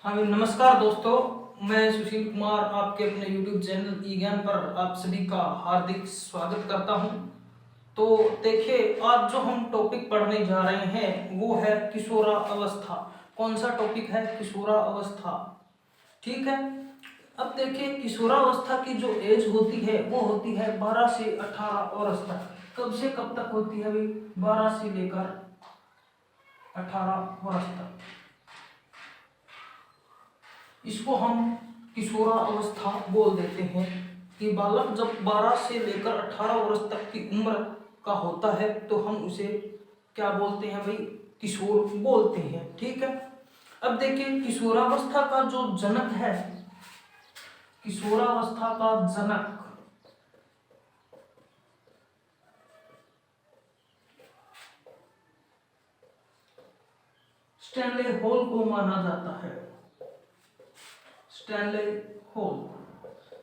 हाँ जी, नमस्कार दोस्तों। मैं सुशील कुमार आपके अपने YouTube चैनल ई ज्ञान पर आप सभी का हार्दिक स्वागत करता हूं। तो देखिए, आज जो हम टॉपिक पढ़ने जा रहे हैं वो है किशोरावस्था। कौन सा टॉपिक है? किशोरावस्था। ठीक है। अब देखिए, किशोरावस्था की जो एज होती है वो होती है 12 से 18 वर्ष तक। कब से कब तक होती है भाई? 12 से लेकर 18 वर्ष तक। इसको हम किशोरावस्था बोल देते हैं कि बालक जब 12 से लेकर 18 वर्ष तक की उम्र का होता है तो हम उसे क्या बोलते हैं भाई? किशोर बोलते हैं। ठीक है। अब देखिए, किशोरावस्था का जो जनक है, किशोरावस्था का जनक स्टैनले हॉल को माना जाता है। स्टैनले हॉल,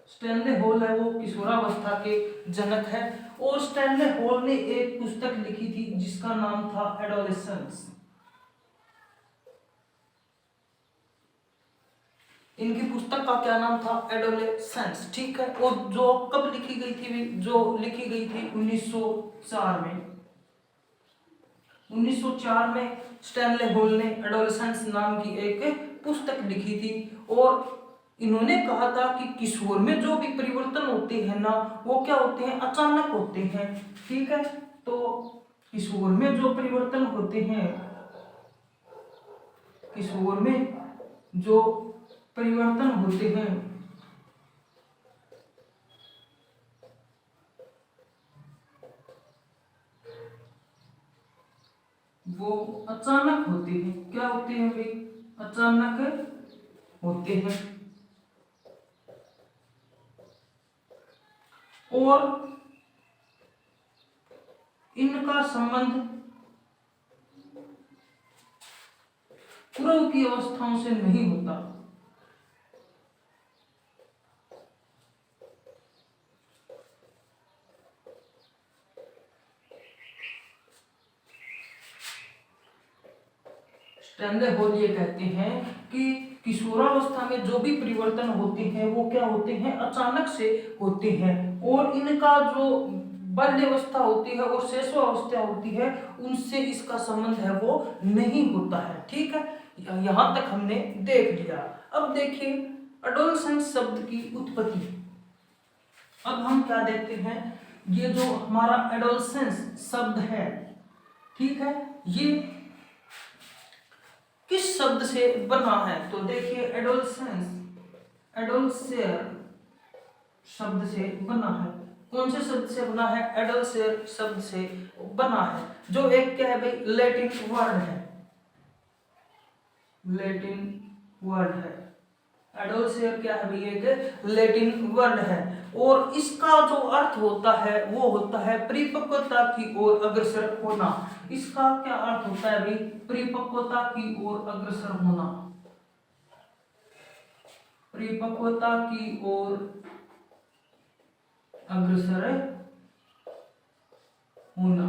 स्टैनले हॉल है वो किशोरावस्था के जनक है। और स्टैनले हॉल ने एक पुस्तक लिखी थी जिसका नाम था एडोलेसेंस। इनकी पुस्तक का क्या नाम था? एडोलेसेंस। ठीक है। और जो कब लिखी गई थी? जो लिखी गई थी 1904 में। 1904 में स्टैनले हॉल ने एडोलेसेंस नाम की एक पुस्तक लिखी थी। और इन्होंने कहा था कि किशोर में जो भी परिवर्तन होते हैं ना, वो क्या होते हैं? अचानक होते हैं। ठीक है। तो किशोर में जो परिवर्तन होते हैं, किशोर में जो परिवर्तन होते हैं वो अचानक होते हैं। क्या होते हैं भाई? अचानक होते हैं। और इनका संबंध पूर्व की अवस्थाओं से नहीं होता। स्टैनले हॉल ये कहते हैं कि किशोरावस्था में जो भी परिवर्तन होते हैं वो क्या होते हैं? अचानक से होते हैं। और इनका जो बाल्यावस्था होती है और शैशवावस्था होती है उनसे इसका संबंध है वो नहीं होता है। ठीक है। यहां तक हमने देख लिया। अब देखिए, एडोलसेंस शब्द की उत्पत्ति। अब हम क्या देखते हैं, ये जो हमारा एडोलसेंस शब्द है, ठीक है, ये किस शब्द से बना है? तो देखिए, एडोलसेंस, एडोलसेयर शब्द से बना है। कौन से शब्द से बना है? एडोलसेयर शब्द से बना है, जो एक क्या है भाई? लैटिन वर्ड है। लैटिन वर्ड है। एडोलसेयर क्या है भाई? एक लैटिन वर्ड है। और इसका जो अर्थ होता है वो होता है परिपक्वता की ओर अग्रसर होना। इसका क्या अर्थ होता है भाई? परिपक्वता की ओर अग्रसर होना। परिपक्वता की ओर अग्रसर होना।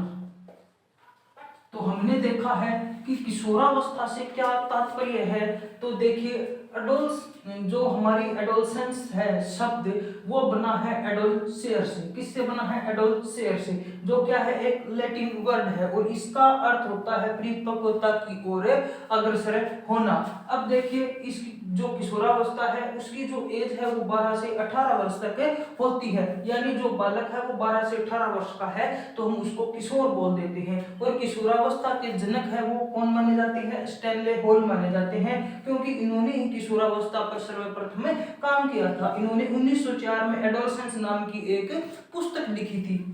तो हमने देखा है कि किशोरावस्था से क्या तात्पर्य है। तो देखिए, एडोल्स जो हमारी एडोलसेंस है शब्द, वो बना है एडोलसेयर से। किससे बना है? एडोलसेयर से, जो क्या है? एक लैटिन वर्ड है। और इसका अर्थ होता है परिपक्वता की ओर अग्रसर होना। अब देखिए, इसकी जो किशोरावस्था है उसकी जो एज है वो 12 से 18 वर्ष तक होती है। यानी जो बालक है वो 12 से 18 वर्ष का है तो हम उसको किशोर बोल देते हैं। और किशोरावस्था के जनक है वो कौन माने जाते हैं? स्टैनले हॉल माने जाते हैं, क्योंकि इन्होंने ही किशोरावस्था पर सर्वप्रथम काम किया था। इन्होंने 1904 में एडोलसेंस नाम की एक पुस्तक लिखी थी।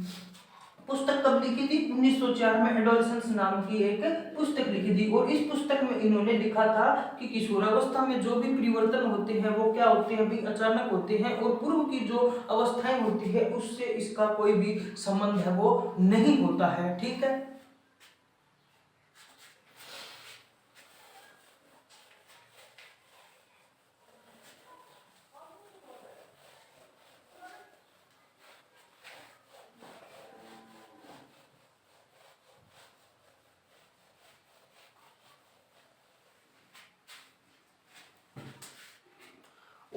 पुस्तक कब लिखी थी? 1904 में एडोलसेंस नाम की एक पुस्तक लिखी थी। और इस पुस्तक में इन्होंने लिखा था कि किशोरावस्था में जो भी परिवर्तन होते हैं वो क्या होते हैं भी? अचानक होते हैं। और पूर्व की जो अवस्थाएं होती है उससे इसका कोई भी संबंध है वो नहीं होता है। ठीक है।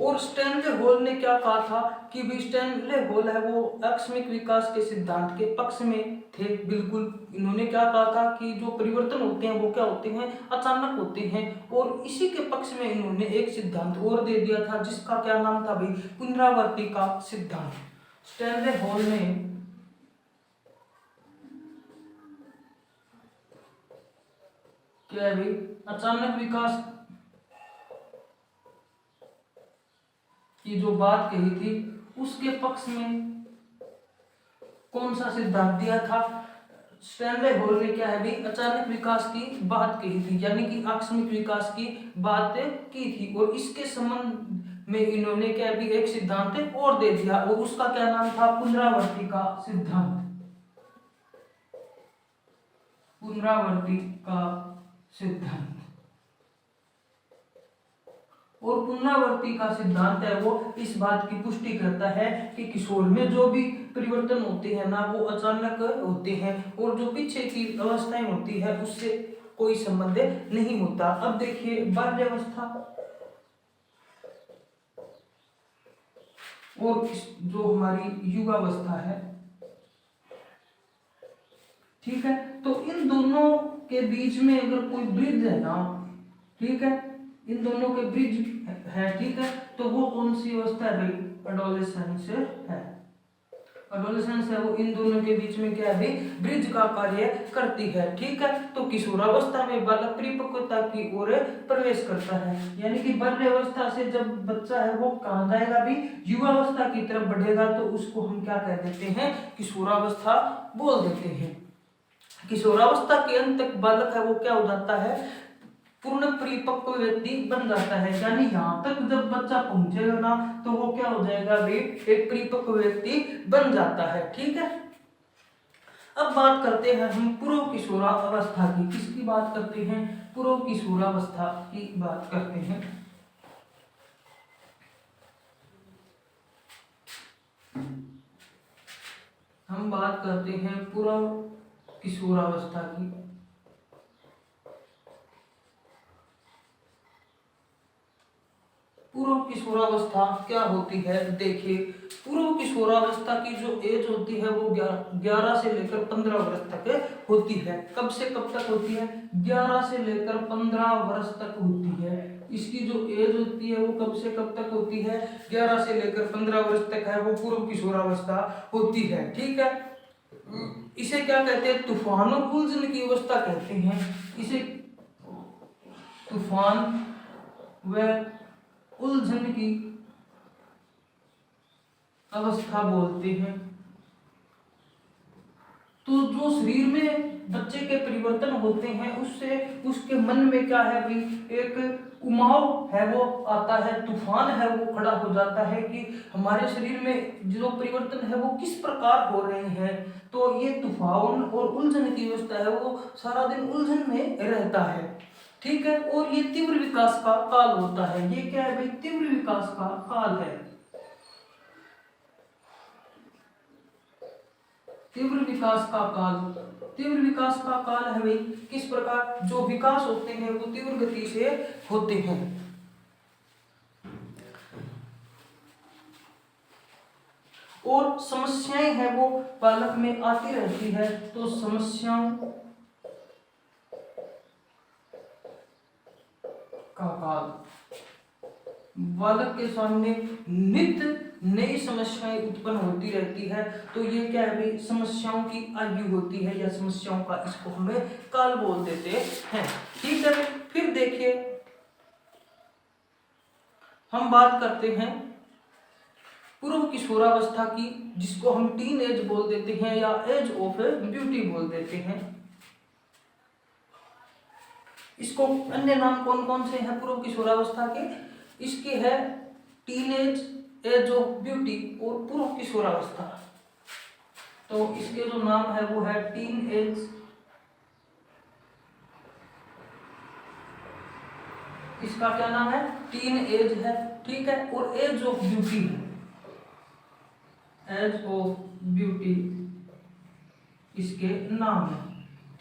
और स्टैनले होल ने क्या कहा था कि भी स्टैनले होल है वो आकस्मिक विकास के सिद्धांत के पक्ष में थे। बिल्कुल, इन्होंने क्या कहा था कि जो परिवर्तन होते हैं वो क्या होते हैं, अचानक होते हैं। और इसी के पक्ष में इन्होंने एक सिद्धांत और दे दिया था जिसका क्या नाम था भाई, पुनरावृत्ति का सिद्धांत। स्टैनले होल ने क्या है भाई, अचानक विकास की जो बात कही थी उसके पक्ष में कौन सा सिद्धांत दिया था, स्टैनले होल ने क्या है भी, अचानक विकास की बात कही थी, यानी कि आकस्मिक विकास की बात की थी। और इसके संबंध में इन्होंने क्या भी एक सिद्धांत और दे दिया और उसका क्या नाम था, पुनरावृत्ति का सिद्धांत। पुनरावृत्ति का सिद्धांत। और पुनरावृत्ति का सिद्धांत है वो इस बात की पुष्टि करता है कि किशोर में जो भी परिवर्तन होते हैं ना वो अचानक होते हैं और जो पीछे की अवस्थाएं होती है उससे कोई संबंध नहीं होता। अब देखिए बाल्यावस्था और जो हमारी युवावस्था है, ठीक है, तो इन दोनों के बीच में अगर कोई ब्रिज है ना, ठीक है, इन दोनों के ब्रिज है, ठीक है, तो वो कौन सी अवस्था है भाई, एडोलेसेंस है। एडोलेसेंस है वो इन दोनों के बीच में क्या है भाई, ब्रिज का कार्य करती है, ठीक है। तो किशोरावस्था में बालक परिपक्वता की ओर प्रवेश करता है, यानी कि बाल्यावस्था से जब बच्चा है वो कहाँ जाएगा भी, युवावस्था की तरफ बढ़ेगा, तो उसको हम क्या कह देते हैं, किशोरावस्था बोल देते हैं। किशोरावस्था के अंत तक बालक है वो क्या हो जाता है, पूर्ण परिपक्व व्यक्ति बन जाता है, यानी यहाँ तक जब बच्चा पहुंचेगा ना तो वो क्या हो जाएगा भी, एक परिपक्व व्यक्ति बन जाता है, ठीक है। अब बात करते हैं हम पूर्व किशोरावस्था की। किसकी बात करते हैं, पूर्व किशोरावस्था की बात करते हैं। हम बात करते हैं पूर्व किशोरावस्था की। पूर्व किशोरावस्था क्या होती है, देखिए पूर्व किशोरावस्था की जो एज होती है वो 11 से लेकर 15 वर्ष तक होती है। कब से कब तक होती है, 11 से लेकर 15 वर्ष तक होती है। इसकी जो एज होती है वो कब से कब तक होती है, 11 से लेकर 15 वर्ष तक है वो पूर्व किशोरावस्था होती है, ठीक है। इसे क्या कहते हैं, तूफानोत्तेजन की अवस्था कहते हैं। इसे तूफान व उलझन की अवस्था बोलते हैं। तो जो शरीर में बच्चे के परिवर्तन होते हैं उससे उसके मन में क्या है भी, एक उमाव है वो आता है, तूफान है वो खड़ा हो जाता है कि हमारे शरीर में जो परिवर्तन है वो किस प्रकार हो रहे हैं। तो ये तूफान और उलझन की अवस्था है वो सारा दिन उलझन में रहता है, ठीक है। और ये तीव्र विकास का काल होता है। ये क्या है भाई, तीव्र विकास का काल है। तीव्र विकास का काल, तीव्र विकास का काल है भाई किस प्रकार, जो विकास होते हैं वो तीव्र गति से होते हैं। और समस्याएं हैं वो बालक में आती रहती है। तो समस्याओं का काल, बालक के सामने नित्य नई समस्याएं उत्पन्न होती रहती है। तो ये क्या है भाई, समस्याओं की आयु होती है या समस्याओं का इसको हमें काल बोल देते हैं, ठीक है। फिर देखिए हम बात करते हैं पूर्व किशोरावस्था की, जिसको हम टीन एज बोल देते हैं या एज ऑफ ब्यूटी बोल देते हैं। इसको अन्य नाम कौन कौन से हैं पूर्व किशोरावस्था के, इसके है टीनेज, एज ऑफ ब्यूटी और पूर्व किशोरावस्था। तो इसके जो नाम है वो है टीन एज, इसका क्या नाम है, टीन एज है, ठीक है। और एज ऑफ ब्यूटी है, एज ऑफ ब्यूटी इसके नाम है,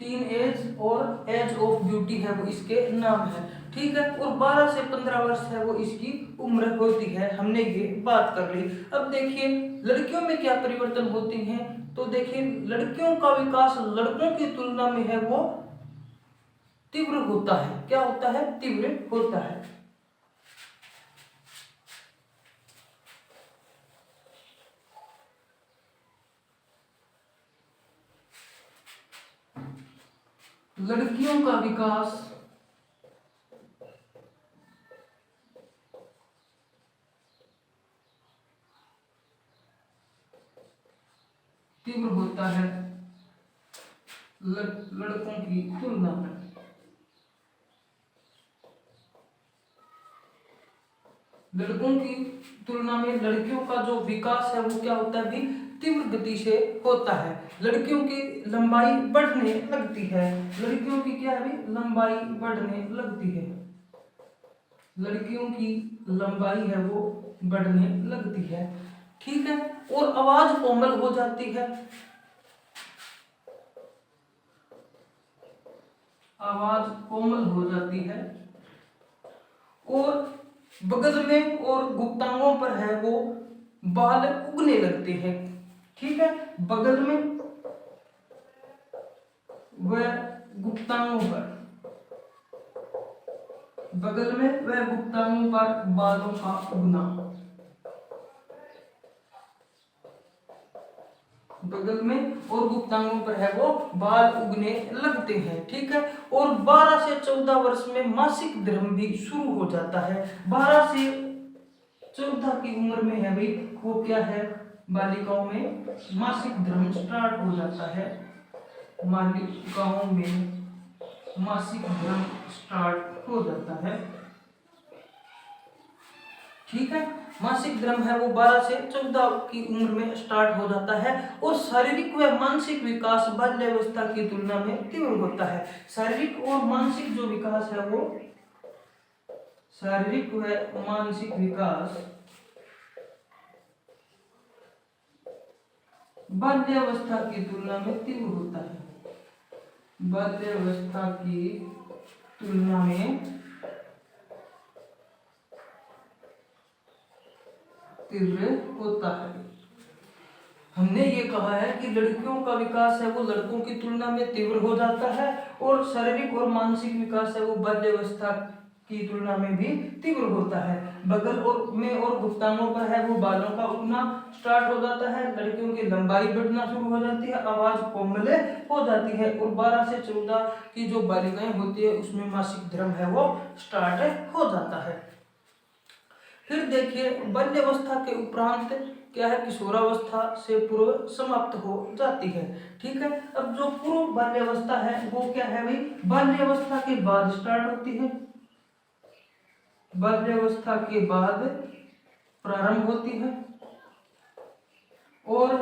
टीन एज और एज ऑफ ब्यूटी है वो इसके नाम है। ठीक है, और 12 से 15 वर्ष है वो इसकी उम्र होती है। हमने ये बात कर ली। अब देखिए लड़कियों में क्या परिवर्तन होते हैं। तो देखिए लड़कियों का विकास लड़कों की तुलना में है वो तीव्र होता है। क्या होता है? तीव्र होता है। लड़कियों का विकास तीव्र होता है लड़कों की तुलना में। लड़कों की तुलना में लड़कियों का जो विकास है वो क्या होता है भी तीव्र गति से होता है। लड़कियों की लंबाई बढ़ने लगती है। लड़कियों की क्या है भी लंबाई बढ़ने लगती है। लड़कियों की लंबाई है वो बढ़ने लगती है। ठीक है, और आवाज कोमल हो जाती है। आवाज कोमल हो जाती है और बगल में और गुप्तांगों पर है वो बाल उगने लगते हैं। ठीक है, बगल में व गुप्तांगों पर, बगल में व गुप्तांगों पर बालों का उगना, बगल में और गुप्तांगों पर है वो बाल उगने लगते हैं। ठीक है, और 12 से 14 वर्ष में मासिक धर्म भी शुरू हो जाता है। 12 से 14 की उम्र में है भाई वो क्या है, बालिकाओं में मासिक धर्म स्टार्ट हो जाता है। बालिकाओं में मासिक धर्म स्टार्ट हो जाता है। ठीक है, मासिक धर्म है वो 12 से 14 की उम्र में स्टार्ट हो जाता है और शारीरिक व मानसिक विकास बाल्यावस्था की तुलना में तीव्र होता है। शारीरिक और मानसिक जो विकास है वो, शारीरिक व मानसिक विकास बाल्यावस्था की तुलना में तीव्र होता है। बाल्यावस्था की तुलना में तीव्र होता है। हमने ये कहा है कि लड़कियों का विकास है वो लड़कों की तुलना में तीव्र हो जाता है और शारीरिक और मानसिक विकास है वो बाल्यावस्था की तुलना में भी तीव्र होता है। बगल और में और गुप्तांगों पर है वो बालों का उगना स्टार्ट हो जाता है। लड़कियों की लंबाई बढ़ना शुरू हो जाती है, आवाज कोमल हो जाती है और 12 से 14 की जो बालिकाएं होती है उसमें मासिक धर्म है वो स्टार्ट हो जाता है। फिर देखिए बाल्यावस्था के उपरांत क्या है, किशोरावस्था से पूर्व समाप्त हो जाती है। ठीक है, अब जो पूर्व बाल्यावस्था है वो क्या है भाई, बाल्यावस्था के बाद स्टार्ट होती है। बाल्यावस्था के बाद प्रारंभ होती है और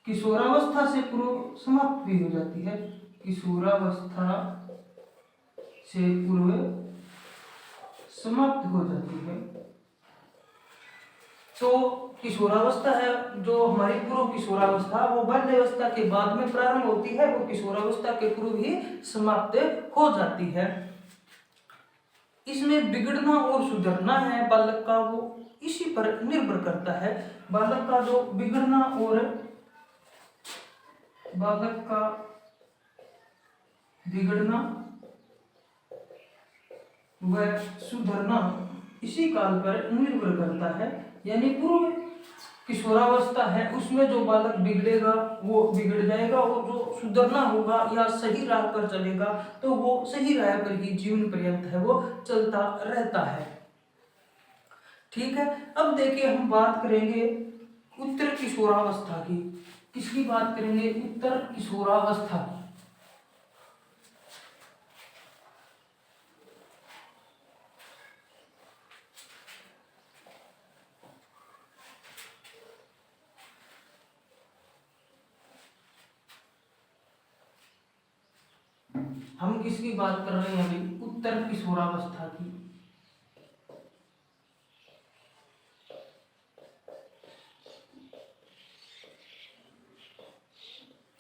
किशोरावस्था से पूर्व समाप्त भी हो जाती है। किशोरावस्था से पूर्व समाप्त हो जाती है। तो किशोरावस्था है जो हमारी पूर्व किशोरावस्था वो बाल्यावस्था के बाद में प्रारंभ होती है और किशोरावस्था के पूर्व ही समाप्त हो जाती है। इसमें बिगड़ना और सुधरना है बालक का वो इसी पर निर्भर करता है। बालक का जो बिगड़ना और बालक का बिगड़ना व सुधरना इसी काल पर निर्भर करता है। यानी पूर्व किशोरावस्था है उसमें जो बालक बिगड़ेगा वो बिगड़ जाएगा और जो सुधरना होगा या सही राह पर चलेगा तो वो सही राह पर ही जीवन पर्यंत है वो चलता रहता है। ठीक है, अब देखिए हम बात करेंगे उत्तर किशोरावस्था की। किसकी बात करेंगे? उत्तर किशोरावस्था की। हम किसकी बात कर रहे हैं अभी? उत्तर किशोरावस्था की।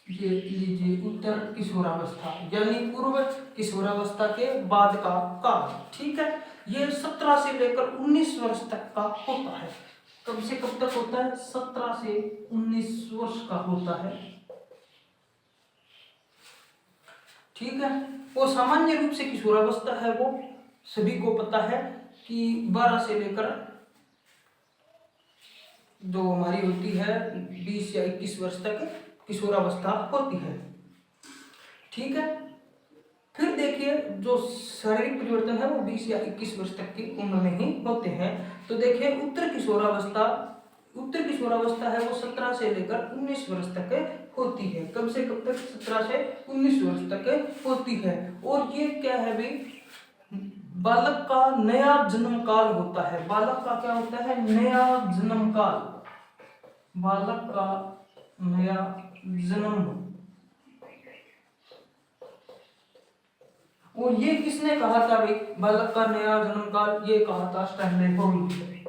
ये लीजिए उत्तर किशोरावस्था यानी पूर्व किशोरावस्था के बाद का काल। ठीक है, ये 17 से लेकर 19 वर्ष तक का होता है। कब से कब तक होता है? 17 से 19 वर्ष का होता है। ठीक है, वो सामान्य रूप से किशोरावस्था है वो सभी को पता है कि 12 से लेकर जो हमारी होती है 20 या 21 वर्ष तक किशोरावस्था होती है। ठीक है, फिर देखिए जो शारीरिक परिवर्तन है वो 20 या 21 वर्ष तक की उम्र में ही होते हैं। तो देखिए उत्तर किशोरावस्था है वो 17 से लेकर 19 वर्ष तक होती है। कब से कब तक? 17 से 19 वर्ष तक होती है। और ये क्या है भाई? बालक का नया जन्म काल होता है। बालक का क्या होता है? नया जन्म काल। बालक का नया जन्म। और ये किसने कहा था भाई बालक का नया जन्म काल? ये कहा था स्टैनले हॉल ने।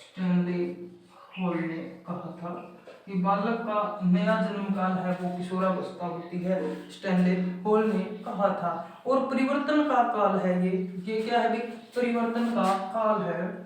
स्टैनले हॉल ने कहा था कि बालक का नया जन्म काल है वो किशोरावस्था होती है। स्टैनले हॉल ने कहा था। और परिवर्तन का काल है ये क्या है भाई? परिवर्तन का काल है।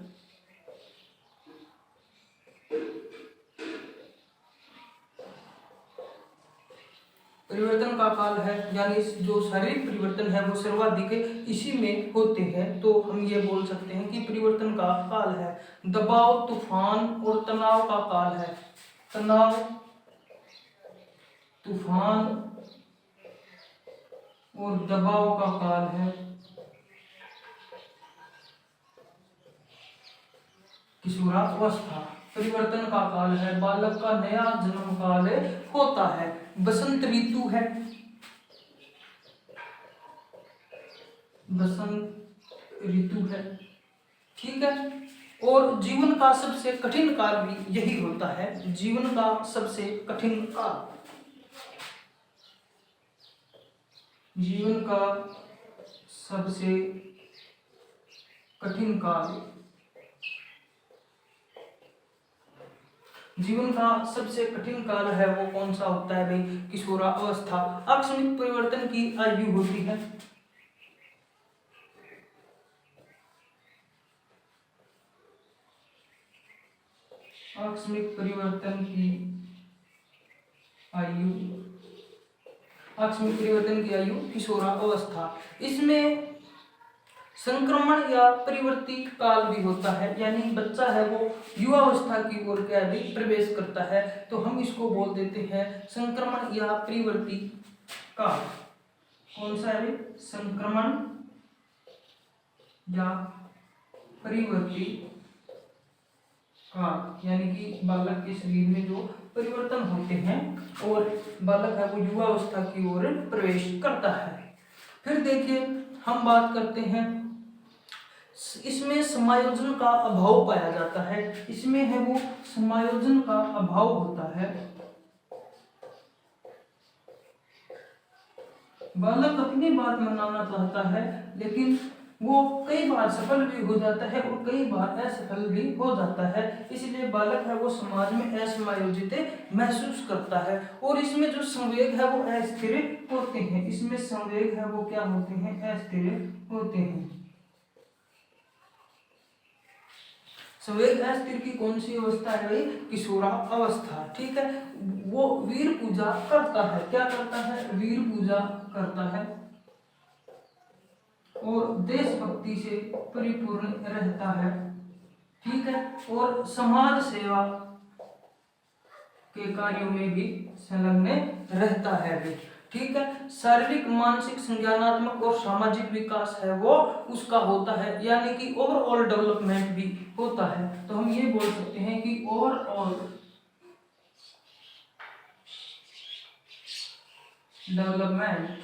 परिवर्तन का काल है यानी जो शारीरिक परिवर्तन है वो सर्वाधिक इसी में होते हैं। तो हम ये बोल सकते हैं कि परिवर्तन का काल है। दबाव, तूफान और तनाव का काल है। तनाव, तूफान और दबाव का काल है किशोरावस्था। परिवर्तन का काल है, बालक का नया जन्म काल होता है। बसंत ऋतु है, बसंत ऋतु है। ठीक है, और जीवन का सबसे कठिन काल भी यही होता है। जीवन का सबसे कठिन काल, जीवन का सबसे कठिन काल, जीवन का सबसे कठिन काल है वो कौन सा होता है भाई? किशोरावस्था। आकस्मिक परिवर्तन की आयु होती है। आकस्मिक परिवर्तन की आयु, आकस्मिक परिवर्तन की आयु किशोरावस्था। इसमें संक्रमण या परिवर्ती काल भी होता है यानी बच्चा है वो युवावस्था की ओर क्या भी प्रवेश करता है। तो हम इसको बोल देते हैं संक्रमण या परिवर्ती काल। कौन सा है? संक्रमण या परिवर्ती काल यानी कि बालक के शरीर में जो परिवर्तन होते हैं और बालक है वो युवावस्था की ओर प्रवेश करता है। फिर देखिए हम बात करते हैं, इसमें समायोजन का अभाव पाया जाता है। इसमें है वो समायोजन का अभाव होता है। बालक अपनी बात मनाना चाहता है लेकिन वो कई बार सफल भी हो जाता है और कई बार असफल भी हो जाता है। इसलिए बालक है वो समाज में असमायोजित महसूस करता है। और इसमें जो संवेग है वो अस्थिर होते हैं। इसमें संवेग है वो क्या होते हैं? अस्थिर होते हैं। संवेग अस्थिर की कौन सी अवस्था है भाई? किशोरावस्था। ठीक है, वो वीर पूजा करता है। क्या करता है? वीर पूजा करता है और देशभक्ति से परिपूर्ण रहता है। ठीक है, और समाज सेवा के कार्यों में भी संलग्न रहता है भी। ठीक है, शारीरिक, मानसिक, संज्ञानात्मक और सामाजिक विकास है वो उसका होता है यानी कि ओवरऑल डेवलपमेंट भी होता है। तो हम ये बोल सकते हैं कि ओवरऑल डेवलपमेंट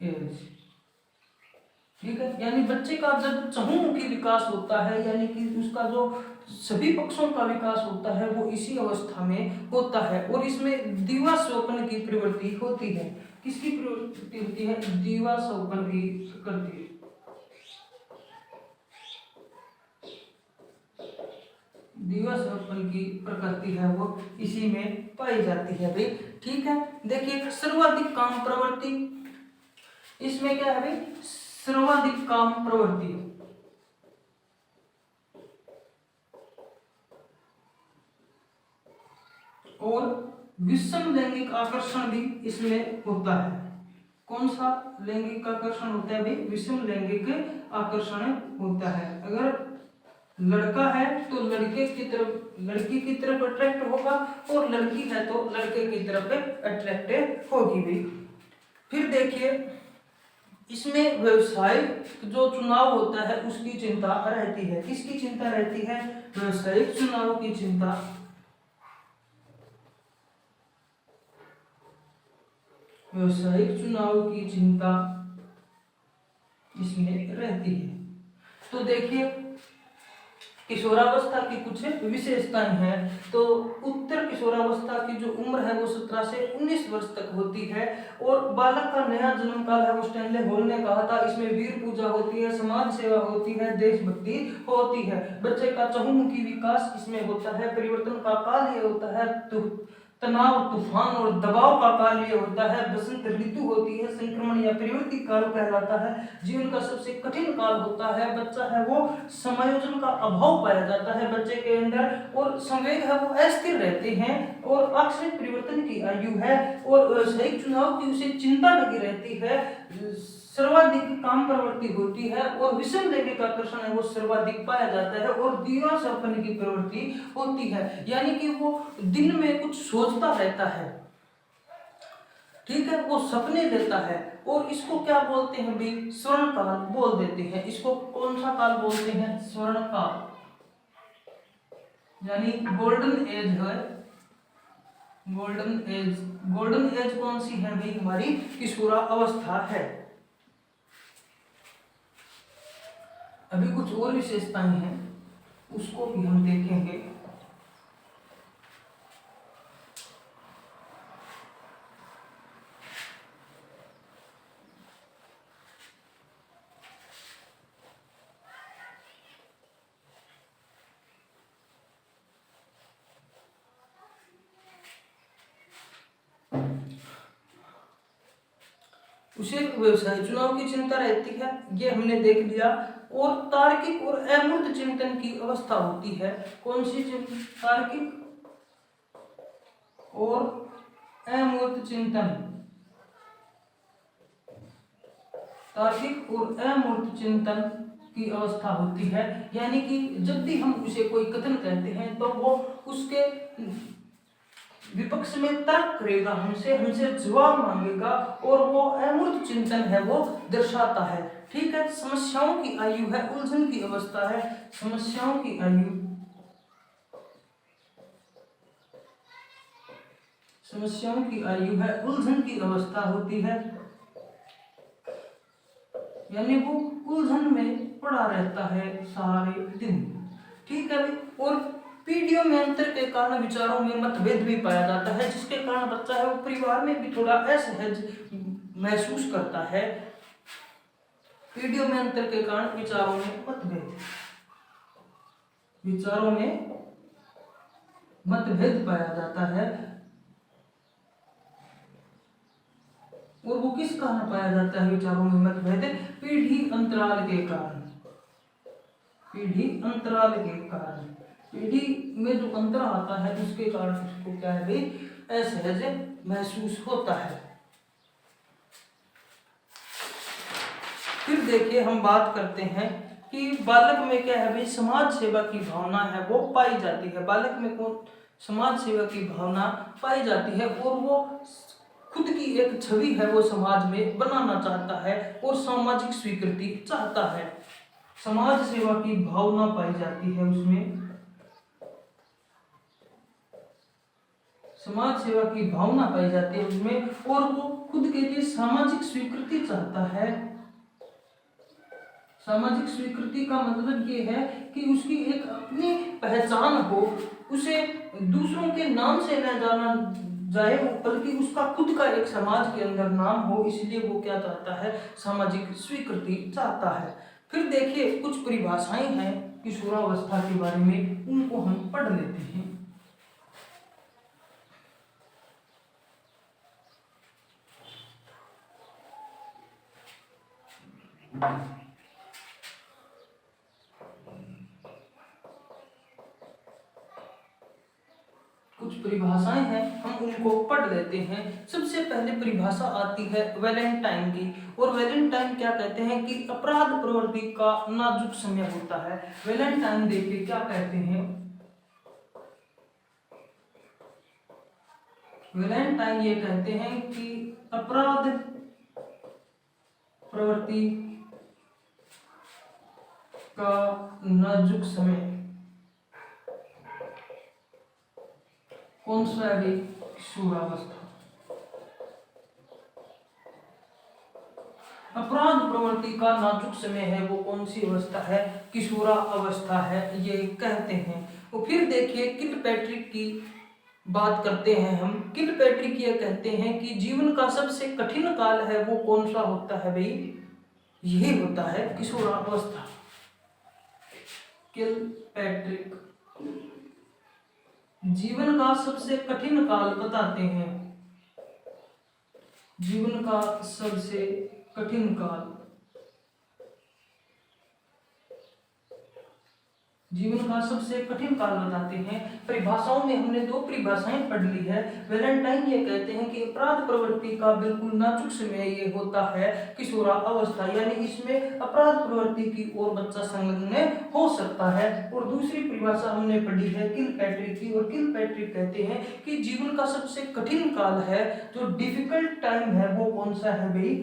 एज। ठीक है, यानी बच्चे का जब चहुमुखी विकास होता है यानी कि उसका जो सभी पक्षों का विकास होता है वो इसी अवस्था में होता है। और इसमें दीवा स्वप्न की प्रवृत्ति होती है। किसकी प्रवृत्ति होती है? दीवा स्वप्न की करती है। दिवसपन की प्रकृति है वो इसी में पाई जाती है भाई। ठीक है, देखिए सर्वाधिक काम प्रवृत्ति, इसमें क्या है भाई, सर्वाधिक काम प्रवृत्ति और विषम लैंगिक आकर्षण भी इसमें होता है। कौन सा लैंगिक आकर्षण होता है भाई, विषम लैंगिक आकर्षण होता है। अगर लड़का है तो लड़के की तरफ, लड़की की तरफ अट्रैक्ट होगा, और लड़की है तो लड़के की तरफ अट्रैक्ट होगी भाई। फिर देखिए इसमें व्यवसायिक जो चुनाव होता है उसकी चिंता रहती है। किसकी चिंता रहती है, व्यवसायिक चुनाव की चिंता, व्यवसायिक चुनाव की चिंता इसमें रहती है। तो देखिए किशोरावस्था की कुछ विशेषताएं हैं। तो उत्तर किशोरावस्था की जो उम्र है वो 17 से 19 वर्ष तक होती है, और बालक का नया जन्म काल है वो स्टैनले हॉल ने कहा था। इसमें वीर पूजा होती है, समाज सेवा होती है, देशभक्ति होती है। बच्चे का चहुमुखी विकास इसमें होता है। परिवर्तन का काल ये होता है, तो तनाव, तूफान और दबाव का काल ये होता है। बसंत ऋतु होती है, संक्रमण या परिवर्ती काल कहलाता है। जीवन का सबसे कठिन काल होता है। बच्चा है वो समायोजन का अभाव पाया जाता है बच्चे के अंदर, और संवेग है वो अस्थिर रहते हैं, और आकस्मिक परिवर्तन की आयु है, और व्यवसायिक चुनाव की उसे चिंता लगी रहती है। सर्वाधिक काम प्रवृत्ति होती है, और विषम लैंगिक आकर्षण है वो सर्वाधिक पाया जाता है, और दिवास्वप्न की प्रवृत्ति होती है, यानी कि वो दिन में कुछ सोचता रहता है। ठीक है, वो सपने लेता है, और इसको क्या बोलते हैं भाई, स्वर्ण काल बोल देते हैं। इसको कौन सा काल बोलते हैं, स्वर्ण काल, यानी गोल्डन एज है। गोल्डन एज, गोल्डन एज कौन सी है भाई, हमारी किशोरा अवस्था है। अभी कुछ और विशेषताएं हैं, उसको भी हम देखेंगे। उसे व्यवसाय चुनाव की चिंता रहती है, ये हमने देख लिया। और तार्किक और अमूर्त चिंतन की अवस्था होती है। कौन सी चिंतन, तार्किक और अमूर्त चिंतन, तार्किक और अमूर्त चिंतन की अवस्था होती है। यानी कि जब भी हम उसे कोई कथन कहते हैं तो वो उसके विपक्ष में तर्क करेगा, हमसे जवाब मांगेगा, और वो अमूर्त चिंतन है वो दर्शाता है। ठीक है, समस्याओं की आयु है, उलझन की अवस्था है। समस्याओं की आयु, समस्याओं की आयु है, उलझन की अवस्था होती है, यानी वो उलझन में पड़ा रहता है सारे दिन। ठीक है, और पीढ़ियों में अंतर के कारण विचारों में मतभेद भी पाया जाता है, जिसके कारण बच्चा है वो परिवार में भी थोड़ा असहज महसूस करता है। पीढ़ियों में अंतर के कारण विचारों में मतभेद, विचारों में मतभेद पाया जाता है, और वो किस कारण पाया जाता है विचारों में मतभेद, पीढ़ी अंतराल के कारण, पीढ़ी अंतराल के कारण, पीढ़ी में जो अंतर आता है उसके कारण उसको क्या है भाई, असहज महसूस होता है। फिर देखिए हम बात करते हैं कि बालक में क्या है भाई, समाज सेवा की भावना है वो पाई जाती है। बालक में कौन, समाज सेवा की भावना पाई जाती है, और वो खुद की एक छवि है वो समाज में बनाना चाहता है, और सामाजिक स्वीकृति चाहता है। समाज सेवा की भावना पाई जाती है उसमें, समाज सेवा की भावना पाई जाती है उसमें, और वो खुद के लिए सामाजिक स्वीकृति चाहता है। सामाजिक स्वीकृति का मतलब ये है कि उसकी एक अपनी पहचान हो, उसे दूसरों के नाम से न जाना जाए, बल्कि उसका खुद का एक समाज के अंदर नाम हो, इसलिए वो क्या चाहता है, सामाजिक स्वीकृति चाहता है। फिर देखिए कुछ परिभाषाएं हैं किशोरावस्था के बारे में उनको हम पढ़ लेते हैं। कुछ परिभाषाएं हैं, हम उनको पढ़ लेते हैं। सबसे पहले परिभाषा आती है वैलेंटाइन की, और वैलेंटाइन क्या कहते हैं कि अपराध प्रवृत्ति का नाजुक समय होता है। वैलेंटाइन देखिए क्या कहते हैं, वैलेंटाइन ये कहते हैं कि अपराध प्रवृत्ति का नाजुक समय कौन सा है? किशोरावस्था। अपराध प्रवृत्ति का नाजुक समय है वो कौन सी अवस्था है? किशोरावस्था है, ये कहते हैं। और फिर देखिए किलपैट्रिक की बात करते हैं हम। किलपैट्रिक ये कहते हैं कि जीवन का सबसे कठिन काल है वो कौन सा होता है भाई? यही होता है किशोरावस्था। किलपैट्रिक जीवन का सबसे कठिन काल बताते हैं, जीवन का सबसे कठिन काल, जीवन का सबसे कठिन काल बताते हैं। परिभाषाओं में हमने दो परिभाषाएं पढ़ ली है। वैलेंटाइन ये कहते हैं कि अपराध प्रवृत्ति का बिल्कुल नाजुक समय ये होता है किशोरावस्था, यानी इसमें अपराध प्रवृत्ति की ओर बच्चा संलग्न हो सकता है। और दूसरी परिभाषा हमने पढ़ी है किलपैट्रिक की, और किलपैट्रिक कहते हैं कि जीवन का सबसे कठिन काल है, जो डिफिकल्ट टाइम है वो कौन सा है भाई?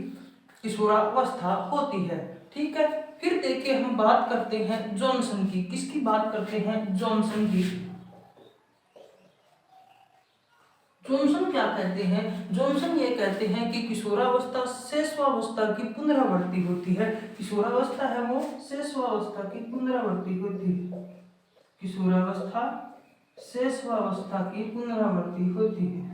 किशोरावस्था होती है। ठीक है, फिर देखिए हम बात करते हैं जॉनसन की। किसकी बात करते हैं? जॉनसन की। जॉनसन क्या कहते हैं? जॉनसन ये कहते हैं कि किशोरावस्था शैशवावस्था की पुनरावृत्ति होती है। किशोरावस्था है वो शैशवावस्था की पुनरावृत्ति होती है। किशोरावस्था शैशवावस्था की पुनरावृत्ति होती है।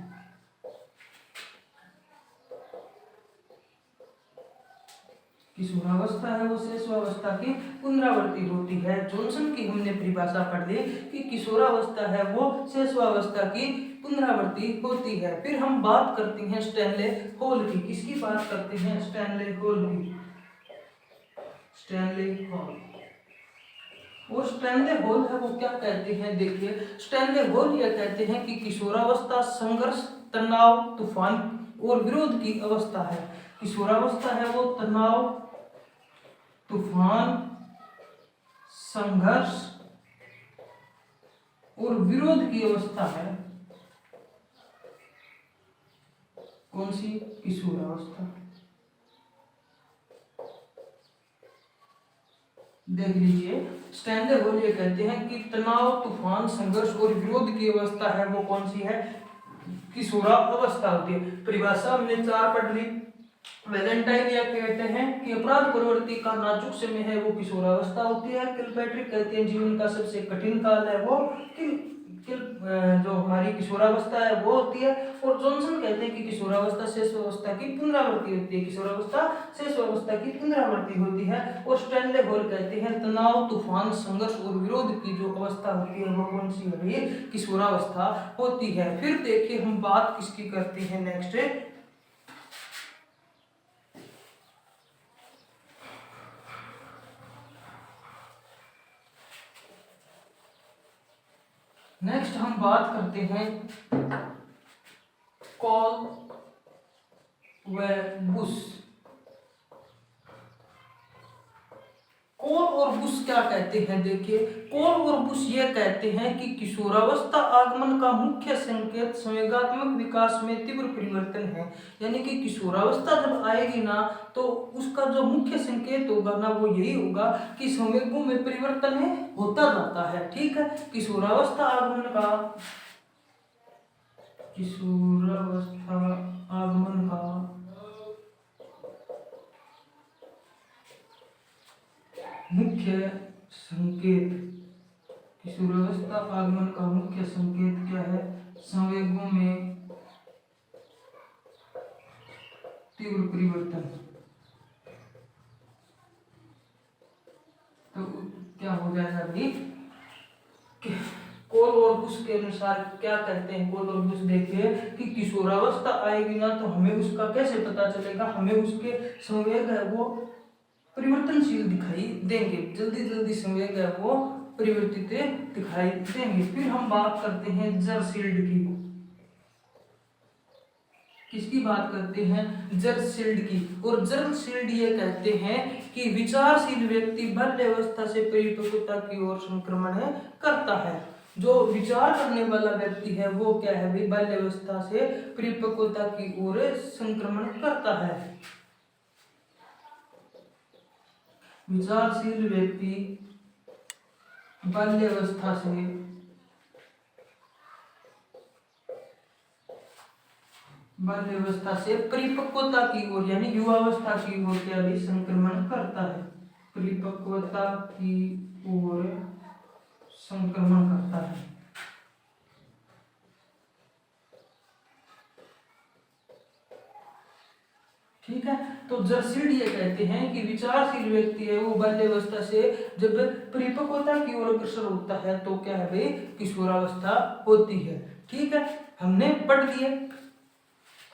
किशोरावस्था है वो शैशवावस्था की पुनरावृत्ति होती है। जॉनसन की हमने परिभाषा पढ़ ली कि किशोरावस्था है वो शैशवावस्था की पुनरावृत्ति होती है। फिर हम बात करते हैं स्टैनले हॉल की। किसकी बात करते हैं? स्टैनले हॉल की। स्टैनले हॉल, वो स्टैनले हॉल है वो क्या कहते हैं? देखिए स्टैनले हॉल ये कहते हैं कि किशोरावस्था संघर्ष, तनाव, तूफान और विरोध की अवस्था है। किशोरावस्था है वो तनाव, तूफान, संघर्ष और विरोध की अवस्था है। कौन सी? किशोरावस्था। देख लीजिए स्टैनले हॉल ये कहते हैं कि तनाव, तूफान, संघर्ष और विरोध की अवस्था है वो कौन सी है? किशोरावस्था होती है। परिभाषा हमने 4 पढ़ ली। वैलेंटाइन यह कहते हैं कि अपराध प्रवृत्ति का नाजुक समय है वो किशोरावस्था होती है। किलपैट्रिक कहते हैं जीवन का सबसे कठिन काल है वो जो हमारी किशोरावस्था है वो होती है। और जॉनसन कहते हैं कि किशोरावस्था शैशवावस्था की पुनरावृत्ति होती है। किशोरावस्था शैशवावस्था की पुनरावृत्ति होती है। और स्टैनले हॉल कहते हैं तनाव, तूफान, संघर्ष और विरोध की जो अवस्था होती है वो कौन सी है? किशोरावस्था होती है। फिर देखिए हम बात किसकी करते हैं नेक्स्ट। नेक्स्ट हम बात करते हैं कॉल व बुश। कॉल और बुश क्या कहते हैं? देखिए कॉल और बुश ये कहते हैं कि किशोरावस्था आगमन का मुख्य संकेत संवेगात्मक विकास में तीव्र परिवर्तन है। यानी कि किशोरावस्था जब आएगी ना तो उसका जो मुख्य संकेत होगा ना वो यही होगा कि संवेगों में परिवर्तन होता जाता है। ठीक है, किशोरावस्था आगमन का मुख्य संकेत, किशोरावस्था आगमन का मुख्य संकेत क्या है? संवेगों में तीव्र परिवर्तन। तो क्या हो जाएगा अभी, कोल और बुश के अनुसार क्या कहते हैं, कोल और बुश देखिए कि किशोरावस्था आएगी ना तो हमें उसका कैसे पता चलेगा, हमें उसके संवेग है वो परिवर्तनशील दिखाई देंगे, जल्दी जल्दी संवेग है वो परिवर्तित दिखाई देंगे। फिर हम बात करते हैं जरसील्ड की, किसकी बात करते हैं, जरसील्ड की। और जरसील्ड ये कहते हैं कि विचारशील व्यक्ति बाल्यावस्था से परिपक्वता की ओर संक्रमण करता है। जो विचार करने वाला व्यक्ति है वो क्या है भाई, बाल्यावस्था से परिपक्वता की ओर संक्रमण करता है। विचारशील व्यक्ति बाल्यावस्था से परिपक्वता की ओर यानी युवावस्था की ओर क्या भी संक्रमण करता है, परिपक्वता की ओर संक्रमण करता है। ठीक है, तो जरसील्ड ये कहते हैं कि विचारशील व्यक्ति है वो बाल्यावस्था से जब परिपक्वता की ओर अग्रसर होता है तो क्या है भाई, किशोरावस्था होती है। ठीक है, हमने पढ़ लिए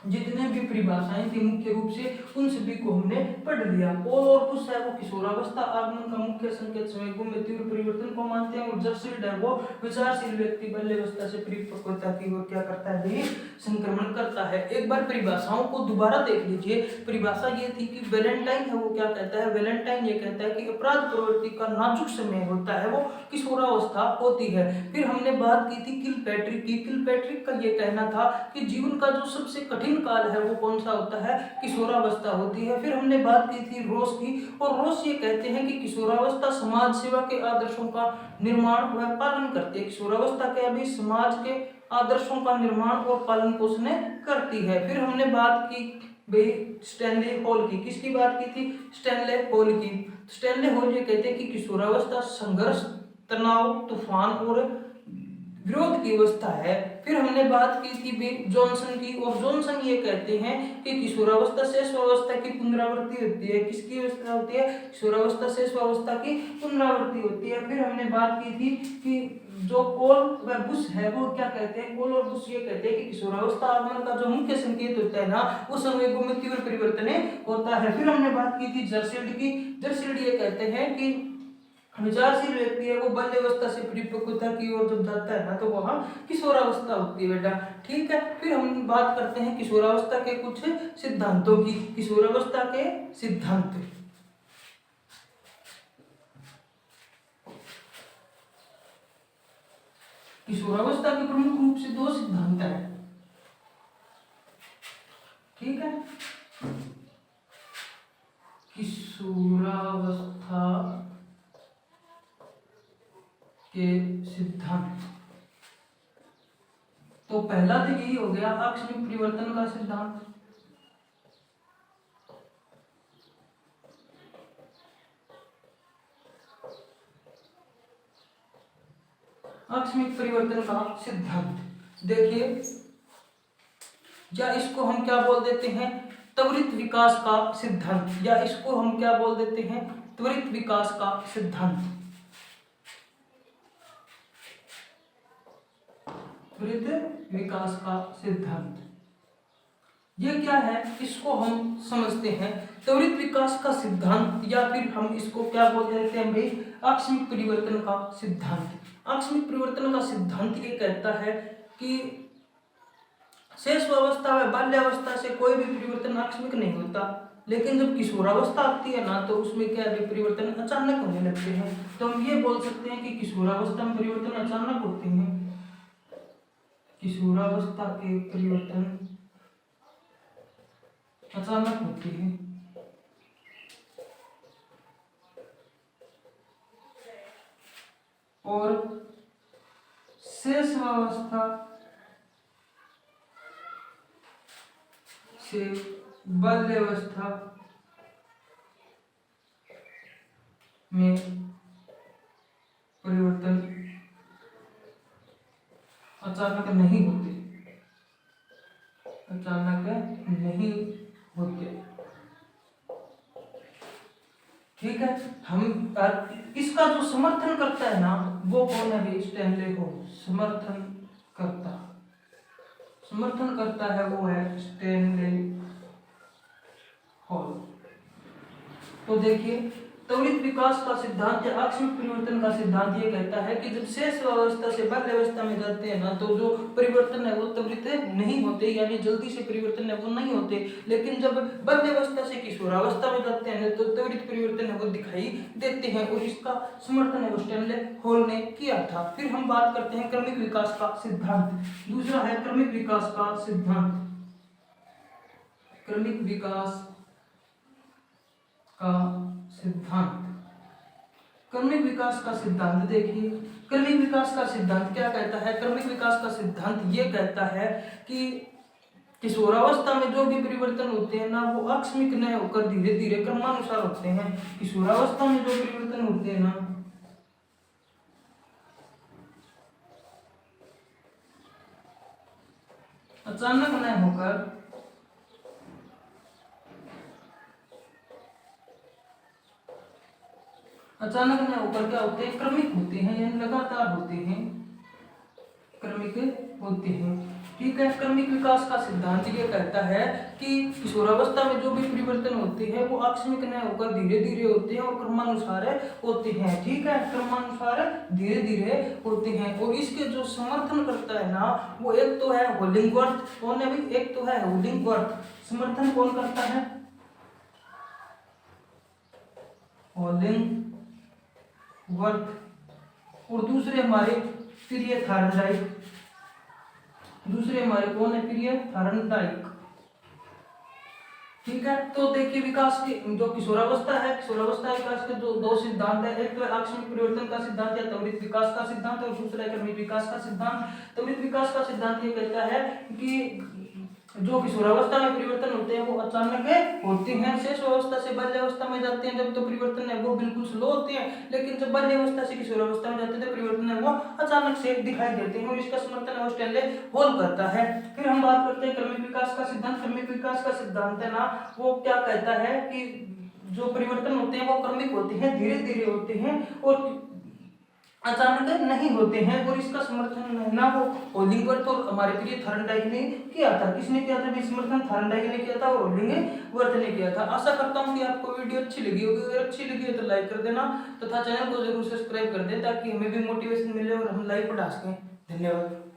जितने भी परिभाषाएं थी मुख्य रूप से उन सभी को हमने पढ़ लिया। कोल और बुश है वो किशोरावस्था आगमन का मुख्य संकेत संवेगों में तीव्र परिवर्तन को मानते हैं, और जरसील्ड है वो विचारशील व्यक्ति बाल्यावस्था से परिपक्वता की ओर क्या करता है भाई, संक्रमण करता है। एक बार परिभाषाओं को दोबारा देख लीजिए। परिभाषा ये थी कि वैलेंटाइन है वो क्या कहता है, वैलेंटाइन ये कहता है कि अपराध प्रवृत्ति का नाजुक समय होता है वो किशोरावस्था होती है। फिर हमने बात की थी किलपैट्रिक की, किलपैट्रिक का ये कहना था कि जीवन का जो सबसे कठिन काल है वो कौन सा होता है, किशोरावस्था होती है। फिर हमने बात की थी रोस की, और रोस ये कहते हैं कि किशोरावस्था समाज सेवा के आदर्शों का निर्माण व पालन करती है। किशोरावस्था के अभी समाज के आदर्शों का निर्माण और पालन पोषण करती है। फिर हमने बात की भाई स्टैनले हॉल की, किसकी बात की थी, स्टैनले हॉल की। स्टैनले हॉल ये कहते हैं कि किशोरावस्था संघर्ष, तनाव, तूफान और विरोध की अवस्था है। फिर हमने बात की थी भी जॉनसन की, और जॉनसन ये कहते हैं कि किशोरावस्था से स्वावस्था की पुनरावृत्ति होती है। किसकी अवस्था होती है, किशोरावस्था से स्वावस्था की पुनरावृत्ति होती है। फिर हमने बात की थी कि जो कोल व बुश है वो क्या कहते हैं, कोल और बुश ये कहते हैं कि किशोरावस्था आगमन का जो मुख्य संकेत होता है ना उस संवेगों में तीव्र परिवर्तन होता है। फिर हमने बात की थी जरसील्ड की, जरसील्ड ये कहते हैं कि विचारशील व्यक्ति है वो बाल्यावस्था से परिपक्वता की ओर जब जाता है ना तो वहां किशोरावस्था होती है बेटा। ठीक है, फिर हम बात करते हैं किशोरावस्था के कुछ सिद्धांतों की। किशोरावस्था के सिद्धांत, किशोरावस्था के प्रमुख रूप से दो सिद्धांत हैं। ठीक है, किशोरावस्था के सिद्धांत, तो पहला तो यही हो गया आकस्मिक परिवर्तन का सिद्धांत। आकस्मिक परिवर्तन का सिद्धांत देखिए, या इसको हम क्या बोल देते हैं, त्वरित विकास का सिद्धांत, या इसको हम क्या बोल देते हैं, त्वरित विकास का सिद्धांत। त्वरित विकास का सिद्धांत ये क्या है, इसको हम समझते हैं। त्वरित विकास का सिद्धांत, या फिर हम इसको क्या बोल देते हैं भाई, आकस्मिक परिवर्तन का सिद्धांत। आकस्मिक परिवर्तन का सिद्धांत ये कहता है कि शेषावस्था व बाल्यावस्था से कोई भी परिवर्तन आकस्मिक नहीं होता, लेकिन जब किशोरावस्था आती है ना तो उसमें क्या है, परिवर्तन अचानक होने लगते हैं। तो हम ये बोल सकते हैं कि किशोरावस्था में परिवर्तन अचानक होते हैं। किशोरावस्था के परिवर्तन अचानक होते हैं। और शेषावस्था से बाल्यावस्था में परिवर्तन अचानक नहीं होते, अचानक नहीं होते। ठीक ठीक है। हम इसका जो समर्थन करता है ना वो कौन है भाई? स्टैनले हॉल समर्थन करता है वो है स्टैनले हॉल। तो देखिए त्वरित विकास का सिद्धांत या आकस्मिक परिवर्तन का सिद्धांत ये कहता है कि जब शेष अवस्था से बाल्य अवस्था में जाते हैं ना तो जो परिवर्तन है वो त्वरित नहीं होते, यानी जल्दी से परिवर्तन है वो नहीं होते। लेकिन जब बाल्य अवस्था से किशोरावस्था में जाते हैं तो त्वरित परिवर्तन है वो दिखाई देते हैं, और इसका समर्थन है वो स्टैनले हॉल ने किया था। फिर हम बात करते हैं क्रमिक विकास का सिद्धांत। दूसरा है क्रमिक विकास का सिद्धांत। क्रमिक विकास का सिद्धांत, क्रमिक विकास का सिद्धांत देखिए, क्रमिक विकास का सिद्धांत क्या कहता है? क्रमिक विकास का सिद्धांत ये कहता है कि किशोरावस्था में जो भी परिवर्तन होते हैं ना वो आकस्मिक न होकर धीरे धीरे क्रमानुसार होते हैं। किशोरावस्था में जो परिवर्तन होते हैं ना अचानक न होकर क्या होते हैं? क्रमिक होते हैं, यानी लगातार होते हैं, क्रमिक होते हैं। ठीक है। क्रमिक विकास का सिद्धांत ये कहता है कि किशोरावस्था में जो भी परिवर्तन होते हैं वो आकस्मिक न होकर धीरे धीरे होते हैं और क्रमानुसार होते हैं। ठीक है, क्रमानुसार धीरे धीरे होते हैं। और इसके जो समर्थन करता है ना वो एक तो है होलिंगवर्थ, कौन है भाई? एक तो है होलिंगवर्थ। समर्थन कौन करता है? होलिंगवर्थ। और दूसरे हमारे प्रिय थार्नडाइक। दूसरे हमारे कौन है? प्रिय थार्नडाइक। ठीक है। तो देखिए विकास के जो किशोरावस्था है, किशोरावस्था विकास के जो दो सिद्धांत है, एक तो है आकस्मिक परिवर्तन का सिद्धांत या त्वरित विकास का सिद्धांत, और दूसरा है क्रमिक विकास का सिद्धांत। त्वरित विकास का सिद्धांत ये कहता है कि जो किशोरावस्था में परिवर्तन होते हैं वो अचानक होते हैं, शेष अवस्था से बाल्य अवस्था में जाते हैं जब तो परिवर्तन है वो बिल्कुल स्लो होते हैं, लेकिन जब बाल्य अवस्था से किशोरावस्था में जाते हैं तो परिवर्तन है वो अचानक से दिखाई देते हैं, और इसका समर्थन है वो स्टैनले हॉल करता है। फिर हम बात करते हैं क्रमिक विकास का सिद्धांत। क्रमिक विकास का सिद्धांत है ना वो क्या कहता है कि जो परिवर्तन होते हैं वो क्रमिक होते हैं, धीरे धीरे होते हैं और अचानक नहीं होते हैं, और इसका समर्थन ना वो होलिंगवर्थ और हमारे प्रिय थार्नडाइक ने किया था। किसने किया था? समर्थन थार्नडाइक ने किया था और होलिंगवर्थ ने किया था। आशा करता हूँ कि आपको वीडियो अच्छी लगी होगी। अगर अच्छी लगी हो तो लाइक कर देना तथा चैनल को जरूर सब्सक्राइब कर दें ताकि हमें भी मोटिवेशन मिले और हम लाइव पढ़ा सकें। धन्यवाद।